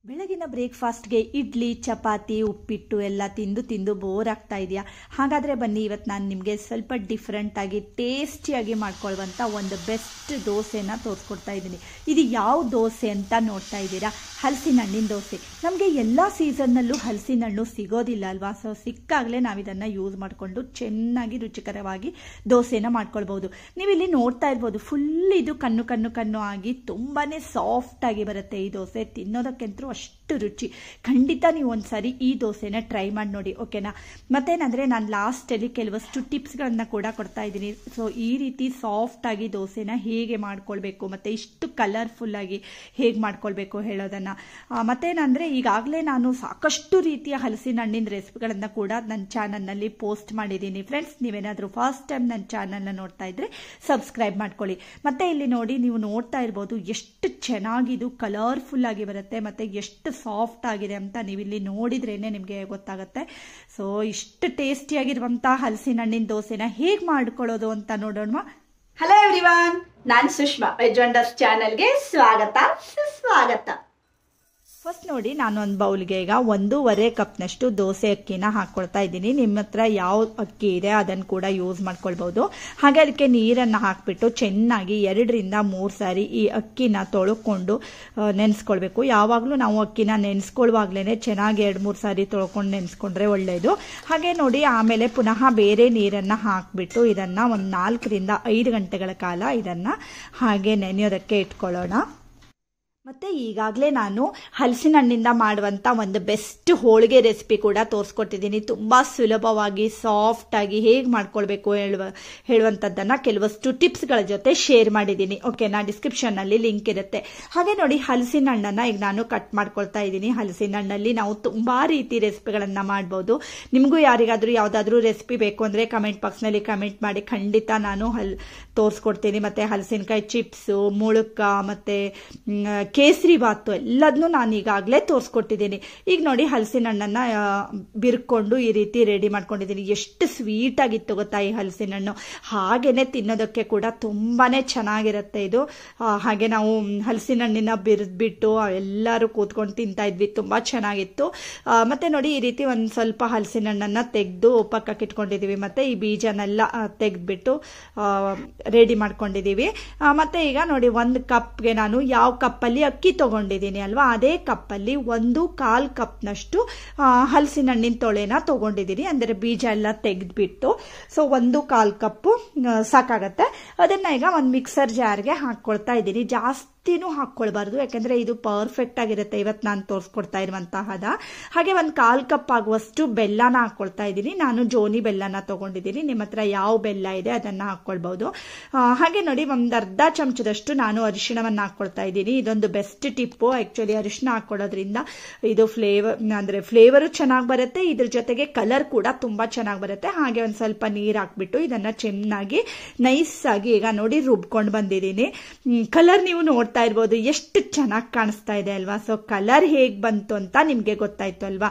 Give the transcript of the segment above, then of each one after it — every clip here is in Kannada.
ಬೆಳಗಿನ ಬ್ರೇಕ್ಫಾಸ್ಟ್ಗೆ ಇಡ್ಲಿ ಚಪಾತಿ ಉಪ್ಪಿಟ್ಟು ಎಲ್ಲ ತಿಂದು ಬೋರ್ ಆಗ್ತಾ ಇದೆಯಾ? ಹಾಗಾದರೆ ಬನ್ನಿ, ಇವತ್ತು ನಾನು ನಿಮಗೆ ಸ್ವಲ್ಪ ಡಿಫ್ರೆಂಟಾಗಿ ಟೇಸ್ಟಿಯಾಗಿ ಮಾಡ್ಕೊಳ್ಳುವಂಥ ಒಂದು ಬೆಸ್ಟ್ ದೋಸೆನ ತೋರಿಸ್ಕೊಡ್ತಾ ಇದ್ದೀನಿ. ಇದು ಯಾವ ದೋಸೆ ಅಂತ ನೋಡ್ತಾ ಇದ್ದೀರಾ? ಹಲಸಿನ ಹಣ್ಣಿನ ದೋಸೆ. ನಮಗೆ ಎಲ್ಲ ಸೀಸನ್ನಲ್ಲೂ ಹಲಸಿನ ಹಣ್ಣು ಸಿಗೋದಿಲ್ಲ ಅಲ್ವಾ? ಸೊ ಸಿಕ್ಕಾಗಲೇ ನಾವು ಇದನ್ನು ಯೂಸ್ ಮಾಡಿಕೊಂಡು ಚೆನ್ನಾಗಿ ರುಚಿಕರವಾಗಿ ದೋಸೆನ ಮಾಡ್ಕೊಳ್ಬೋದು. ನೀವು ಇಲ್ಲಿ ನೋಡ್ತಾ ಇರ್ಬೋದು, ಫುಲ್ ಇದು ಕಣ್ಣು ಆಗಿ ತುಂಬಾ ಸಾಫ್ಟಾಗಿ ಬರುತ್ತೆ ಈ ದೋಸೆ. ತಿನ್ನೋದಕ್ಕಂತೂ ಅಷ್ಟು ರುಚಿ. ಖಂಡಿತ ನೀವು ಒಂದ್ಸರಿ ಈ ದೋಸೆನ ಟ್ರೈ ಮಾಡಿ ನೋಡಿ, ಓಕೆನಾ? ಮತ್ತೇನಂದ್ರೆ ನಾನು ಲಾಸ್ಟಲ್ಲಿ ಕೆಲವಷ್ಟು ಟಿಪ್ಸ್ಗಳನ್ನ ಕೂಡ ಕೊಡ್ತಾ ಇದ್ದೀನಿ. ಸೊ ಈ ರೀತಿ ಸಾಫ್ಟ್ ಆಗಿ ದೋಸೆನ ಹೇಗೆ ಮಾಡ್ಕೊಳ್ಬೇಕು ಮತ್ತೆ ಇಷ್ಟು ಕಲರ್ಫುಲ್ ಆಗಿ ಹೇಗೆ ಮಾಡ್ಕೊಳ್ಬೇಕು ಹೇಳೋದನ್ನ. ಮತ್ತೇನಂದ್ರೆ ಈಗಾಗಲೇ ನಾನು ಸಾಕಷ್ಟು ರೀತಿಯ ಹಲಸಿನ ಹಣ್ಣಿನ ರೆಸಿಪಿಗಳನ್ನ ಕೂಡ ನನ್ನ ಚಾನಲ್ನಲ್ಲಿ ಪೋಸ್ಟ್ ಮಾಡಿದ್ದೀನಿ. ಫ್ರೆಂಡ್ಸ್, ನೀವೇನಾದ್ರೂ ಫಸ್ಟ್ ಟೈಮ್ ನನ್ನ ಚಾನಲ್ನ ನೋಡ್ತಾ ಇದ್ರೆ ಸಬ್ಸ್ಕ್ರೈಬ್ ಮಾಡ್ಕೊಳ್ಳಿ. ಮತ್ತೆ ಇಲ್ಲಿ ನೋಡಿ, ನೀವು ನೋಡ್ತಾ ಇರ್ಬೋದು ಎಷ್ಟು ಚೆನ್ನಾಗಿದು ಕಲರ್ಫುಲ್ ಆಗಿ ಬರುತ್ತೆ ಮತ್ತೆ ಎಷ್ಟು ಸಾಫ್ಟ್ ಆಗಿದೆ ಅಂತ ನೀವಿಲ್ಲಿ ನೋಡಿದ್ರೇನೆ ನಿಮಗೆ ಗೊತ್ತಾಗುತ್ತೆ. ಸೊ ಇಷ್ಟು ಟೇಸ್ಟಿಯಾಗಿರುವಂತಹ ಹಲಸಿನ ಹಣ್ಣಿನ ದೋಸೆನ ಹೇಗೆ ಮಾಡ್ಕೊಳ್ಳೋದು ಅಂತ ನೋಡೋಣ. ಹಲೋ ಎವ್ರಿವನ್, ನಾನು ಸುಷ್ಮಾ. ವೆಜ್ ವಂಡರ್ಸ್ ಚಾನೆಲ್ಗೆ ಸ್ವಾಗತ ಸುಸ್ವಾಗತ. ಫಸ್ಟ್ ನೋಡಿ, ನಾನು ಒಂದು ಬೌಲ್ಗೆ ಈಗ 1.5 ಕಪ್ನಷ್ಟು ದೋಸೆ ಅಕ್ಕಿನ ಹಾಕ್ಕೊಳ್ತಾ ಇದ್ದೀನಿ. ನಿಮ್ಮ ಹತ್ರ ಯಾವ ಅಕ್ಕಿ ಇದೆ ಅದನ್ನು ಕೂಡ ಯೂಸ್ ಮಾಡ್ಕೊಳ್ಬಹುದು. ಹಾಗೆ ಅದಕ್ಕೆ ನೀರನ್ನು ಹಾಕ್ಬಿಟ್ಟು ಚೆನ್ನಾಗಿ 2 ರಿಂದ 3 ಸಾರಿ ಈ ಅಕ್ಕಿನ ತೊಳ್ಕೊಂಡು ನೆನೆಸ್ಕೊಳ್ಬೇಕು. ಯಾವಾಗಲೂ ನಾವು ಅಕ್ಕಿನ ನೆನೆಸ್ಕೊಳ್ಳುವಾಗ್ಲೇ ಚೆನ್ನಾಗಿ 2-3 ಸಾರಿ ತೊಳ್ಕೊಂಡು ನೆನೆಸ್ಕೊಂಡ್ರೆ ಒಳ್ಳೆಯದು. ಹಾಗೆ ನೋಡಿ, ಆಮೇಲೆ ಪುನಃ ಬೇರೆ ನೀರನ್ನು ಹಾಕ್ಬಿಟ್ಟು ಇದನ್ನು ಒಂದು 4 ರಿಂದ 5 ಗಂಟೆಗಳ ಕಾಲ ಇದನ್ನು ಹಾಗೆ ನೆನೆಯೋದಕ್ಕೆ ಇಟ್ಕೊಳ್ಳೋಣ. ಮತ್ತೆ ಈಗಾಗಲೇ ನಾನು ಹಲಸಿನ ಹಣ್ಣಿಂದ ಮಾಡುವಂಥ ಒಂದು ಬೆಸ್ಟ್ ಹೋಳಿಗೆ ರೆಸಿಪಿ ಕೂಡ ತೋರಿಸ್ಕೊಟ್ಟಿದ್ದೀನಿ. ತುಂಬ ಸುಲಭವಾಗಿ ಸಾಫ್ಟ್ ಆಗಿ ಹೇಗೆ ಮಾಡ್ಕೊಳ್ಬೇಕು ಹೇಳುವಂಥದ್ದನ್ನು ಕೆಲವಷ್ಟು ಟಿಪ್ಸ್ಗಳ ಜೊತೆ ಶೇರ್ ಮಾಡಿದ್ದೀನಿ, ಓಕೆನಾ? ಡಿಸ್ಕ್ರಿಪ್ಷನ್ನಲ್ಲಿ ಲಿಂಕ್ ಇರುತ್ತೆ. ಹಾಗೆ ನೋಡಿ, ಹಲಸಿನ ಹಣ್ಣನ್ನು ಈಗ ನಾನು ಕಟ್ ಮಾಡ್ಕೊಳ್ತಾ ಇದ್ದೀನಿ. ಹಲಸಿನ ಹಣ್ಣಲ್ಲಿ ನಾವು ತುಂಬ ರೀತಿ ರೆಸಿಪಿಗಳನ್ನು ಮಾಡ್ಬೋದು. ನಿಮಗೂ ಯಾರಿಗಾದರೂ ಯಾವುದಾದ್ರೂ ರೆಸಿಪಿ ಬೇಕು ಅಂದರೆ ಕಮೆಂಟ್ ಬಾಕ್ಸ್ನಲ್ಲಿ ಕಮೆಂಟ್ ಮಾಡಿ, ಖಂಡಿತ ನಾನು ತೋರಿಸ್ಕೊಡ್ತೀನಿ. ಮತ್ತು ಹಲಸಿನಕಾಯಿ ಚಿಪ್ಸು, ಮುಳುಕ ಮತ್ತು ಕೇಸರಿ ಬಾತು ಎಲ್ಲದನ್ನೂ ನಾನು ಈಗಾಗಲೇ ತೋರಿಸ್ಕೊಟ್ಟಿದ್ದೀನಿ. ಈಗ ನೋಡಿ, ಹಲಸಿನ ಹಣ್ಣನ್ನು ಬಿರ್ಕೊಂಡು ಈ ರೀತಿ ರೆಡಿ ಮಾಡ್ಕೊಂಡಿದ್ದೀನಿ. ಎಷ್ಟು ಸ್ವೀಟ್ ಆಗಿತ್ತು ಗೊತ್ತಾ ಈ ಹಲಸಿನ ಹಣ್ಣು. ಹಾಗೇನೆ ತಿನ್ನೋದಕ್ಕೆ ಕೂಡ ತುಂಬಾನೇ ಚೆನ್ನಾಗಿರುತ್ತೆ ಇದು. ಹಾಗೆ ನಾವು ಹಲಸಿನ ಹಣ್ಣಿನ ಬಿರಿದ್ಬಿಟ್ಟು ಎಲ್ಲರೂ ಕೂತ್ಕೊಂಡು ತಿಂತಾ ಇದ್ವಿ, ತುಂಬಾ ಚೆನ್ನಾಗಿತ್ತು. ಮತ್ತೆ ನೋಡಿ, ಈ ರೀತಿ ಒಂದು ಸ್ವಲ್ಪ ಹಲಸಿನ ಹಣ್ಣನ್ನು ತೆಗೆದು ಪಕ್ಕಕ್ಕೆ ಇಟ್ಕೊಂಡಿದ್ದೀವಿ. ಮತ್ತೆ ಈ ಬೀಜನೆಲ್ಲ ತೆಗೆದ್ಬಿಟ್ಟು ರೆಡಿ ಮಾಡ್ಕೊಂಡಿದ್ದೀವಿ. ಮತ್ತೆ ಈಗ ನೋಡಿ, 1 ಕಪ್ಗೆ ನಾನು ಯಾವ ಕಪ್ಪಲ್ಲಿ ಅಕ್ಕಿ ತಗೊಂಡಿದ್ದೀನಿ ಅಲ್ವಾ, ಅದೇ ಕಪ್ಪಲ್ಲಿ 1/4 ಕಪ್ನಷ್ಟು ಹಲಸಿನ ಹಣ್ಣಿನ ತೊಳೆನ ತಗೊಂಡಿದ್ದೀನಿ. ಅಂದರೆ ಬೀಜ ಎಲ್ಲ ತೆಗೆದ್ಬಿಟ್ಟು. ಸೊ 1/4 ಕಪ್ಪು ಸಾಕಾಗತ್ತೆ. ಅದನ್ನ ಈಗ ಒಂದು ಮಿಕ್ಸರ್ ಜಾರ್ಗೆ ಹಾಕೊಳ್ತಾ ಇದ್ದೀನಿ. ಜಾಸ್ತಿನೂ ಹಾಕೊಳ್ಬಾರ್ದು, ಯಾಕಂದ್ರೆ ಇದು ಪರ್ಫೆಕ್ಟ್ ಆಗಿರುತ್ತೆ ಇವತ್ತು ನಾನು ತೋರಿಸ್ಕೊಡ್ತಾ ಇರುವಂತಹದ. ಹಾಗೆ 1/4 ಕಪ್ ಆಗುವಷ್ಟು ಬೆಲ್ಲನ ಹಾಕೊಳ್ತಾ ಇದ್ದೀನಿ. ನಾನು ಜೋನಿ ಬೆಲ್ಲನ ತಗೊಂಡಿದ್ದೀನಿ. ನಿಮ್ಮ ಹತ್ರ ಯಾವ ಬೆಲ್ಲ ಇದೆ ಅದನ್ನ ಹಾಕೊಳ್ಬಹುದು. ಹಾಗೆ ನೋಡಿ, 1/2 ಚಮಚದಷ್ಟು ನಾನು ಅರಿಶಿಣವನ್ನ ಹಾಕೊಳ್ತಾ ಇದ್ದೀನಿ. ಇದೊಂದು ಬೆಸ್ಟ್ ಟಿಪ್ಪು. ಆಕ್ಚುಲಿ ಅರಿಶಿಣ ಹಾಕೊಳ್ಳೋದ್ರಿಂದ ಇದು ಫ್ಲೇವರು ಚೆನ್ನಾಗಿ ಬರುತ್ತೆ, ಇದ್ರ ಜೊತೆಗೆ ಕಲರ್ ಕೂಡ ತುಂಬಾ ಚೆನ್ನಾಗಿ ಬರುತ್ತೆ. ಹಾಗೆ ಒಂದು ಸ್ವಲ್ಪ ನೀರು ಹಾಕ್ಬಿಟ್ಟು ಇದನ್ನ ಚೆನ್ನಾಗಿ ನೈಸ್ ಆಗಿ ಈಗ ನೋಡಿ ರುಬ್ಕೊಂಡು ಬಂದಿದ್ದೀನಿ. ಕಲರ್ ನೀವು ನೋಡ್ತಾ ಇರ್ಬೋದು, ಎಷ್ಟು ಚೆನ್ನಾಗಿ ಕಾಣಿಸ್ತಾ ಇದೆ ಅಲ್ವಾ? ಸೊ ಕಲರ್ ಹೇಗ್ ಬಂತು ಅಂತ ನಿಮ್ಗೆ ಗೊತ್ತಾಯ್ತು ಅಲ್ವಾ?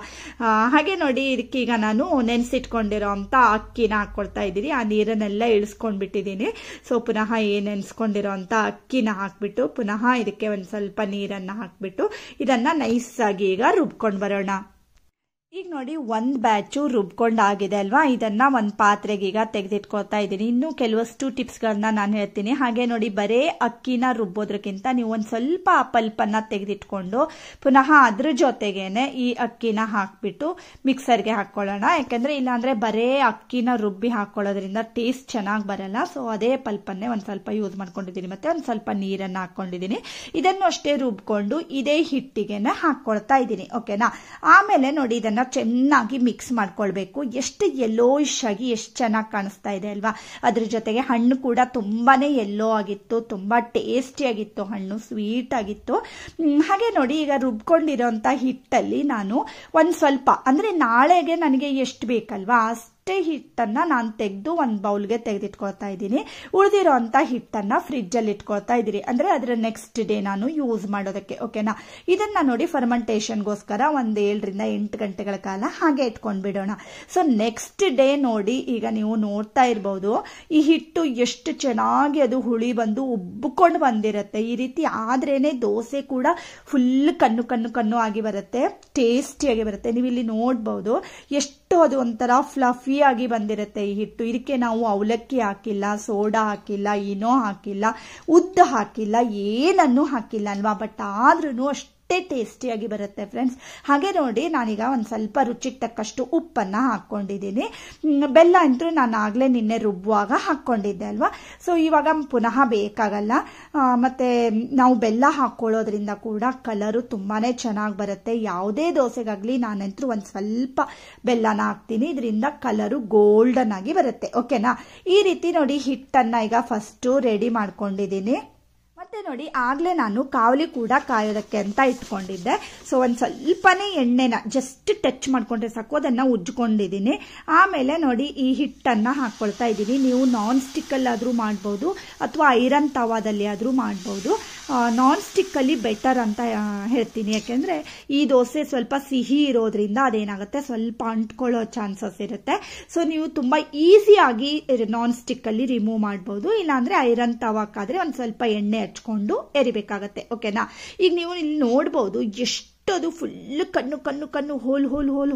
ಹಾಗೆ ನೋಡಿ, ಇದಕ್ಕೀಗ ನಾನು ನೆನೆಸಿಟ್ಕೊಂಡಿರೋ ಅಂತ ಅಕ್ಕಿನ ಹಾಕೊಳ್ತಾ ಇದ್ದೀನಿ. ಆ ನೀರನ್ನೆಲ್ಲ ಇಳಿಸ್ಕೊಂಡ್ಬಿಟ್ಟಿದ್ದೀನಿ. ಸೊ ಪುನಃ ನೆನೆಸ್ಕೊಂಡಿರೋ ಅಂತ ಅಕ್ಕಿನ ಹಾಕ್ಬಿಟ್ಟು ಪುನಃ ಇದಕ್ಕೆ ಒಂದು ಸ್ವಲ್ಪ ನೀರನ್ನ ಹಾಕ್ಬಿಟ್ಟು ಇದನ್ನ ನೈಸ್ ಆಗಿ ಈಗ ರುಬ್ಕೊಂಡು ಬರೋಣ. ಈಗ ನೋಡಿ, 1 ಬ್ಯಾಚು ರುಬ್ಕೊಂಡಾಗಿದೆ ಅಲ್ವಾ? ಇದನ್ನ ಒಂದು ಪಾತ್ರೆಗೆ ಈಗ ತೆಗೆದಿಟ್ಕೊಳ್ತಾ ಇದ್ದೀನಿ. ಇನ್ನು ಕೆಲವಷ್ಟು ಟಿಪ್ಸ್ಗಳನ್ನ ನಾನು ಹೇಳ್ತೀನಿ. ಹಾಗೆ ನೋಡಿ, ಬರೇ ಅಕ್ಕಿನ ರುಬ್ಬೋದ್ರಕ್ಕಿಂತ ನೀವು ಒಂದು ಸ್ವಲ್ಪ ಪಲ್ಪನ್ನ ತೆಗೆದಿಟ್ಕೊಂಡು ಪುನಃ ಅದ್ರ ಜೊತೆಗೇನೆ ಈ ಅಕ್ಕಿನ ಹಾಕ್ಬಿಟ್ಟು ಮಿಕ್ಸರ್ಗೆ ಹಾಕೊಳ್ಳೋಣ. ಯಾಕಂದ್ರೆ ಇಲ್ಲಾಂದ್ರೆ ಬರೇ ಅಕ್ಕಿನ ರುಬ್ಬಿ ಹಾಕೊಳ್ಳೋದ್ರಿಂದ ಟೇಸ್ಟ್ ಚೆನ್ನಾಗಿ ಬರಲ್ಲ. ಸೊ ಅದೇ ಪಲ್ಪನ್ನೇ ಒಂದು ಸ್ವಲ್ಪ ಯೂಸ್ ಮಾಡ್ಕೊಂಡಿದ್ದೀನಿ. ಮತ್ತೆ ಒಂದು ಸ್ವಲ್ಪ ನೀರನ್ನ ಹಾಕೊಂಡಿದ್ದೀನಿ. ಇದನ್ನು ಅಷ್ಟೇ ರುಬ್ಕೊಂಡು ಇದೇ ಹಿಟ್ಟಿಗೆನೆ ಹಾಕೊಳ್ತಾ ಇದ್ದೀನಿ, ಓಕೆನಾ? ಆಮೇಲೆ ನೋಡಿ, ಇದನ್ನ ಚೆನ್ನಾಗಿ ಮಿಕ್ಸ್ ಮಾಡ್ಕೊಳ್ಬೇಕು. ಎಷ್ಟು ಯೆಲ್ಲೋಯಿಶ್ ಆಗಿ ಎಷ್ಟು ಚೆನ್ನಾಗಿ ಕಾಣಿಸ್ತಾ ಇದೆ ಅಲ್ವಾ? ಅದ್ರ ಜೊತೆಗೆ ಹಣ್ಣು ಕೂಡ ತುಂಬಾನೇ ಯೆಲ್ಲೋ ಆಗಿತ್ತು, ತುಂಬಾ ಟೇಸ್ಟಿ ಆಗಿತ್ತು, ಹಣ್ಣು ಸ್ವೀಟ್ ಆಗಿತ್ತು. ಹಾಗೆ ನೋಡಿ, ಈಗ ರುಬ್ಕೊಂಡಿರೋಂಥ ಹಿಟ್ಟಲ್ಲಿ ನಾನು ಒಂದು ಸ್ವಲ್ಪ, ಅಂದ್ರೆ ನಾಳೆಗೆ ನನಗೆ ಎಷ್ಟು ಬೇಕಲ್ವಾ ಅಷ್ಟೇ ಹಿಟ್ಟನ್ನ ನಾನು ತೆಗೆದು ಒಂದು ಬೌಲ್ಗೆ ತೆಗೆದಿಟ್ಕೊಳ್ತಾ ಇದ್ದೀನಿ. ಉಳಿದಿರೋ ಅಂತ ಹಿಟ್ಟನ್ನ ಫ್ರಿಜ್ ಅಲ್ಲಿ ಇಟ್ಕೊಳ್ತಾ ಇದ್ದೀರಿ, ಅಂದ್ರೆ ಅದರ ನೆಕ್ಸ್ಟ್ ಡೇ ನಾನು ಯೂಸ್ ಮಾಡೋದಕ್ಕೆ. ಓಕೆನಾ, ಇದನ್ನ ನೋಡಿ ಫರ್ಮೆಂಟೇಷನ್ಗೋಸ್ಕರ 7 ರಿಂದ 8 ಗಂಟೆಗಳ ಕಾಲ ಹಾಗೆ ಇಟ್ಕೊಂಡ್ಬಿಡೋಣ. ಸೊ ನೆಕ್ಸ್ಟ್ ಡೇ ನೋಡಿ, ಈಗ ನೀವು ನೋಡ್ತಾ ಇರ್ಬೋದು ಈ ಹಿಟ್ಟು ಎಷ್ಟು ಚೆನ್ನಾಗಿ ಅದು ಹುಳಿ ಬಂದು ಉಬ್ಬಿಕೊಂಡು ಬಂದಿರುತ್ತೆ. ಈ ರೀತಿ ಆದ್ರೇನೆ ದೋಸೆ ಕೂಡ ಫುಲ್ ಕಣ್ಣು ಆಗಿ ಬರುತ್ತೆ, ಟೇಸ್ಟಿಯಾಗಿ ಬರುತ್ತೆ. ನೀವು ಇಲ್ಲಿ ನೋಡ್ಬೋದು ಎಷ್ಟು ಅದು ಒಂಥರ ಫ್ಲಫಿ ಆಗಿ ಬಂದಿರುತ್ತೆ ಈ ಹಿಟ್ಟು. ಇದಕ್ಕೆ ನಾವು ಅವಲಕ್ಕಿ ಹಾಕಿಲ್ಲ, ಸೋಡಾ ಹಾಕಿಲ್ಲ, ಇನೋ ಹಾಕಿಲ್ಲ, ಉದ್ದ ಹಾಕಿಲ್ಲ, ಏನನ್ನೂ ಹಾಕಿಲ್ಲ ಅಲ್ವಾ. ಬಟ್ ಆದ್ರೂ ಅಷ್ಟೇ ಟೇಸ್ಟಿಯಾಗಿ ಬರುತ್ತೆ ಫ್ರೆಂಡ್ಸ್. ಹಾಗೆ ನೋಡಿ, ನಾನೀಗ ಒಂದು ಸ್ವಲ್ಪ ರುಚಿಗೆ ತಕ್ಕಷ್ಟು ಉಪ್ಪನ್ನ ಹಾಕೊಂಡಿದ್ದೀನಿ. ಬೆಲ್ಲ ಅಂತೂ ನಾನು ಆಗ್ಲೇ ನಿನ್ನೆ ರುಬ್ಬುವಾಗ ಹಾಕೊಂಡಿದ್ದೆ ಅಲ್ವಾ. ಸೊ ಇವಾಗ ಪುನಃ ಬೇಕಾಗಲ್ಲ. ಮತ್ತೆ ನಾವು ಬೆಲ್ಲ ಹಾಕೊಳ್ಳೋದ್ರಿಂದ ಕೂಡ ಕಲರು ತುಂಬಾನೇ ಚೆನ್ನಾಗಿ ಬರುತ್ತೆ. ಯಾವುದೇ ದೋಸೆಗಾಗ್ಲಿ ನಾನಂತೂ ಒಂದು ಸ್ವಲ್ಪ ಬೆಲ್ಲನ ಹಾಕ್ತೀನಿ, ಇದರಿಂದ ಕಲರು ಗೋಲ್ಡನ್ ಆಗಿ ಬರುತ್ತೆ. ಓಕೆನಾ, ಈ ರೀತಿ ನೋಡಿ ಹಿಟ್ಟನ್ನ ಈಗ ಫಸ್ಟ್ ರೆಡಿ ಮಾಡ್ಕೊಂಡಿದ್ದೀನಿ. ಮತ್ತೆ ನೋಡಿ, ಆಗ್ಲೇ ನಾನು ಕಾವಲಿ ಕೂಡ ಕಾಯೋದಕ್ಕೆ ಅಂತ ಇಟ್ಕೊಂಡಿದ್ದೆ. ಸೊ ಒಂದ್ ಸ್ವಲ್ಪನೇ ಎಣ್ಣೆನ ಜಸ್ಟ್ ಟಚ್ ಮಾಡ್ಕೊಂಡ್ರೆ ಸಾಕು, ಅದನ್ನ ಉಜ್ಕೊಂಡಿದ್ದೀನಿ. ಆಮೇಲೆ ನೋಡಿ ಈ ಹಿಟ್ಟನ್ನ ಹಾಕೊಳ್ತಾ ಇದ್ದೀನಿ. ನೀವು ನಾನ್ ಸ್ಟಿಕ್ ಅಲ್ಲಾದ್ರೂ ಮಾಡ್ಬೋದು ಅಥವಾ ಐರನ್ ತವಾದಲ್ಲಿ ಆದ್ರೂ ಮಾಡ್ಬೋದು. ನಾನ್ ಸ್ಟಿಕ್ ಅಲ್ಲಿ ಬೆಟರ್ ಅಂತ ಹೇಳ್ತೀನಿ, ಯಾಕೆಂದ್ರೆ ಈ ದೋಸೆ ಸ್ವಲ್ಪ ಸಿಹಿ ಇರೋದ್ರಿಂದ ಅದೇನಾಗುತ್ತೆ, ಸ್ವಲ್ಪ ಅಂಟ್ಕೊಳ್ಳೋ ಚಾನ್ಸಸ್ ಇರುತ್ತೆ. ಸೊ ನೀವು ತುಂಬಾ ಈಸಿಯಾಗಿ ನಾನ್ ಸ್ಟಿಕ್ ಅಲ್ಲಿ ರಿಮೂವ್ ಮಾಡಬಹುದು. ಇಲ್ಲಾಂದ್ರೆ ಐರನ್ ತವಾಕಾದ್ರೆ ಒಂದ್ ಸ್ವಲ್ಪ ಎಣ್ಣೆ ಹಚ್ಕೊಂಡು ಎರಿಬೇಕಾಗತ್ತೆ. ಓಕೆನಾ, ಈಗ ನೀವು ಇಲ್ಲಿ ನೋಡ್ಬೋದು ಎಷ್ಟು ಅದು ಫುಲ್ ಕಣ್ಣು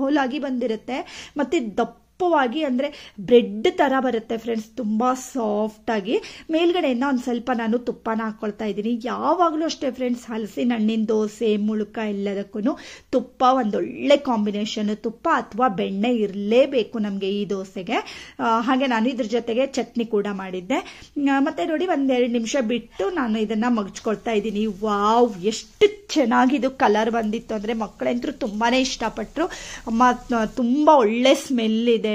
ಹೋಲ್ ಆಗಿ ಬಂದಿರುತ್ತೆ. ಮತ್ತೆ ದಪ್ಪವಾಗಿ ಅಂದ್ರೆ ಬ್ರೆಡ್ ತರ ಬರುತ್ತೆ ಫ್ರೆಂಡ್ಸ್, ತುಂಬಾ ಸಾಫ್ಟ್ ಆಗಿ. ಮೇಲ್ಗಡೆಯಿಂದ ಒಂದ್ ಸ್ವಲ್ಪ ನಾನು ತುಪ್ಪನ ಹಾಕೊಳ್ತಾ ಇದ್ದೀನಿ. ಯಾವಾಗ್ಲೂ ಅಷ್ಟೇ ಫ್ರೆಂಡ್ಸ್, ಹಲಸಿನ ಹಣ್ಣಿನ ದೋಸೆ ಮುಳುಕ ಎಲ್ಲದಕ್ಕೂ ತುಪ್ಪ ಒಂದೊಳ್ಳೆ ಕಾಂಬಿನೇಷನ್. ತುಪ್ಪ ಅಥವಾ ಬೆಣ್ಣೆ ಇರಲೇಬೇಕು ನಮ್ಗೆ ಈ ದೋಸೆಗೆ. ಹಾಗೆ ನಾನು ಇದ್ರ ಜೊತೆಗೆ ಚಟ್ನಿ ಕೂಡ ಮಾಡಿದ್ದೆ. ಮತ್ತೆ ನೋಡಿ, 1-2 ನಿಮಿಷ ಬಿಟ್ಟು ನಾನು ಇದನ್ನ ಮಗ್ಚ್ಕೊಳ್ತಾ ಇದ್ದೀನಿ. ವಾವ್, ಎಷ್ಟು ಚೆನ್ನಾಗಿದು ಕಲರ್ ಬಂದಿತ್ತು ಅಂದ್ರೆ ಮಕ್ಕಳಂತೂ ತುಂಬಾನೇ ಇಷ್ಟಪಟ್ರು. ಅಮ್ಮ ತುಂಬಾ ಒಳ್ಳೆ ಸ್ಮೆಲ್ ಇದೆ,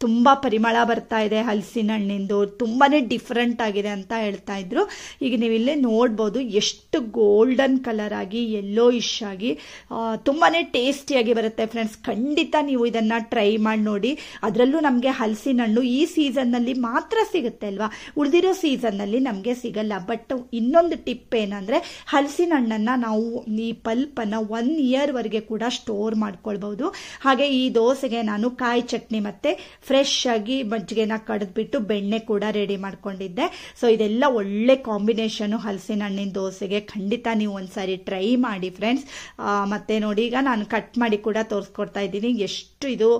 ತುಂಬಾ ಪರಿಮಳ ಬರ್ತಾ ಇದೆ, ಹಲಸಿನ ಹಣ್ಣಿಂದು ತುಂಬಾನೇ ಡಿಫ್ರೆಂಟ್ ಆಗಿದೆ ಅಂತ ಹೇಳ್ತಾ ಇದ್ರು. ಈಗ ನೀವು ಇಲ್ಲೇ ನೋಡ್ಬೋದು ಎಷ್ಟು ಗೋಲ್ಡನ್ ಕಲರ್ ಆಗಿ ಯೆಲ್ಲೋಯಿಶ್ ಆಗಿ ತುಂಬಾನೇ ಟೇಸ್ಟಿಯಾಗಿ ಬರುತ್ತೆ ಫ್ರೆಂಡ್ಸ್. ಖಂಡಿತ ನೀವು ಇದನ್ನ ಟ್ರೈ ಮಾಡಿ ನೋಡಿ. ಅದರಲ್ಲೂ ನಮ್ಗೆ ಹಲಸಿನ ಹಣ್ಣು ಈ ಸೀಸನ್ ನಲ್ಲಿ ಮಾತ್ರ ಸಿಗುತ್ತೆ ಅಲ್ವಾ, ಉಳಿದಿರೋ ಸೀಸನ್ ನಲ್ಲಿ ನಮ್ಗೆ ಸಿಗಲ್ಲ. ಬಟ್ ಇನ್ನೊಂದು ಟಿಪ್ ಏನಂದ್ರೆ, ಹಲಸಿನ ಹಣ್ಣನ್ನ ನಾವು ಈ ಪಲ್ಪ್ ಅನ್ನ 1 year ವರೆಗೆ ಕೂಡ ಸ್ಟೋರ್ ಮಾಡ್ಕೊಳ್ಬಹುದು. ಹಾಗೆ ಈ ದೋಸೆಗೆ ನಾನು ಕಾಯಿ ಚಟ್ನಿ ಮತ್ತೆ ಫ್ರೆಶ್ ಆಗಿ ಮಜ್ಜಿಗೆನ ಕಡಿದ್ಬಿಟ್ಟು ಬೆಣ್ಣೆ ಕೂಡ ರೆಡಿ ಮಾಡ್ಕೊಂಡಿದ್ದೆ. ಸೊ ಇದೆಲ್ಲ ಒಳ್ಳೆ ಕಾಂಬಿನೇಷನ್ ಹಲಸಿನ ಹಣ್ಣಿನ ದೋಸೆಗೆ. ಖಂಡಿತ ನೀವು ಒಂದ್ಸಾರಿ ಟ್ರೈ ಮಾಡಿ ಫ್ರೆಂಡ್ಸ್. ಮತ್ತೆ ನೋಡಿ, ಈಗ ನಾನು ಕಟ್ ಮಾಡಿ ಕೂಡ ತೋರಿಸ್ಕೊಡ್ತಾ ಇದ್ದೀನಿ ಎಷ್ಟು ಇದು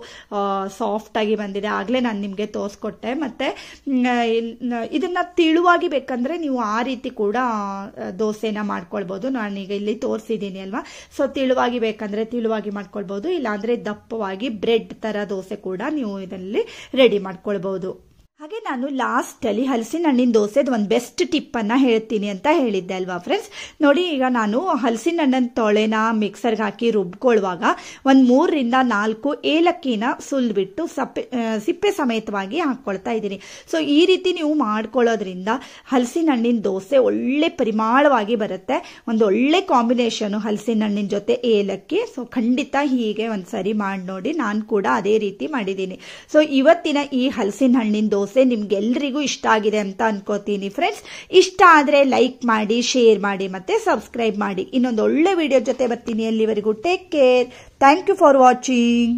ಸಾಫ್ಟ್ ಆಗಿ ಬಂದಿದೆ. ಆಗ್ಲೇ ನಾನು ನಿಮ್ಗೆ ತೋರಿಸ್ಕೊಟ್ಟೆ. ಮತ್ತೆ ಇದನ್ನ ತಿಳುವಾಗಿ ಬೇಕಂದ್ರೆ ನೀವು ಆ ರೀತಿ ಕೂಡ ದೋಸೆನ ಮಾಡ್ಕೊಳ್ಬಹುದು. ನಾನೀಗ ಇಲ್ಲಿ ತೋರಿಸಿದ್ದೀನಿ ಅಲ್ವಾ. ಸೊ ತಿಳುವಾಗಿ ಬೇಕಂದ್ರೆ ತಿಳುವಾಗಿ ಮಾಡ್ಕೊಳ್ಬಹುದು, ಇಲ್ಲಾಂದ್ರೆ ದಪ್ಪವಾಗಿ ಬ್ರೆಡ್ ತರ ದೋಸೆ ಕೂಡ ನೀವು ಇದರಲ್ಲಿ ರೆಡಿ ಮಾಡ್ಕೊಳ್ಬಹುದು. ಹಾಗೆ ನಾನು ಲಾಸ್ಟ್ ಅಲ್ಲಿ ಹಲಸಿನ ಹಣ್ಣಿನ ದೋಸೆದು ಒಂದು ಬೆಸ್ಟ್ ಟಿಪ್ ಅನ್ನ ಹೇಳ್ತೀನಿ ಅಂತ ಹೇಳಿದ್ದೆ ಅಲ್ವಾ ಫ್ರೆಂಡ್ಸ್. ನೋಡಿ, ಈಗ ನಾನು ಹಲಸಿನ ಹಣ್ಣಿನ ತೊಳೆನ ಮಿಕ್ಸರ್ಗೆ ಹಾಕಿ ರುಬ್ಕೊಳ್ಳುವಾಗ 3 ರಿಂದ 4 ಏಲಕ್ಕಿನ ಸುಲ್ಬಿಟ್ಟು ಸಿಪ್ಪೆ ಸಮೇತವಾಗಿ ಹಾಕೊಳ್ತಾ ಇದ್ದೀನಿ. ಸೊ ಈ ರೀತಿ ನೀವು ಮಾಡ್ಕೊಳ್ಳೋದ್ರಿಂದ ಹಲಸಿನ ಹಣ್ಣಿನ ದೋಸೆ ಒಳ್ಳೆ ಪರಿಮಳವಾಗಿ ಬರುತ್ತೆ. ಒಂದು ಒಳ್ಳೆ ಕಾಂಬಿನೇಷನ್ ಹಲಸಿನ ಹಣ್ಣಿನ ಜೊತೆ ಏಲಕ್ಕಿ. ಸೊ ಖಂಡಿತ ಹೀಗೆ ಒಂದ್ಸರಿ ಮಾಡಿ ನೋಡಿ. ನಾನು ಕೂಡ ಅದೇ ರೀತಿ ಮಾಡಿದ್ದೀನಿ. ಸೊ ಇವತ್ತಿನ ಈ ಹಲಸಿನ ಹಣ್ಣಿನ ದೋಸೆ ನಿಮ್ಗೆಲ್ರಿಗೂ ಇಷ್ಟ ಆಗಿದೆ ಅಂತ ಅನ್ಕೋತೀನಿ ಫ್ರೆಂಡ್ಸ್. ಇಷ್ಟ ಆದ್ರೆ ಲೈಕ್ ಮಾಡಿ, ಶೇರ್ ಮಾಡಿ, ಮತ್ತೆ ಸಬ್ಸ್ಕ್ರೈಬ್ ಮಾಡಿ. ಇನ್ನೊಂದು ಒಳ್ಳೆ ವಿಡಿಯೋ ಜೊತೆ ಬರ್ತೀನಿ. ಅಲ್ಲಿವರೆಗೂ take care. Thank you for watching.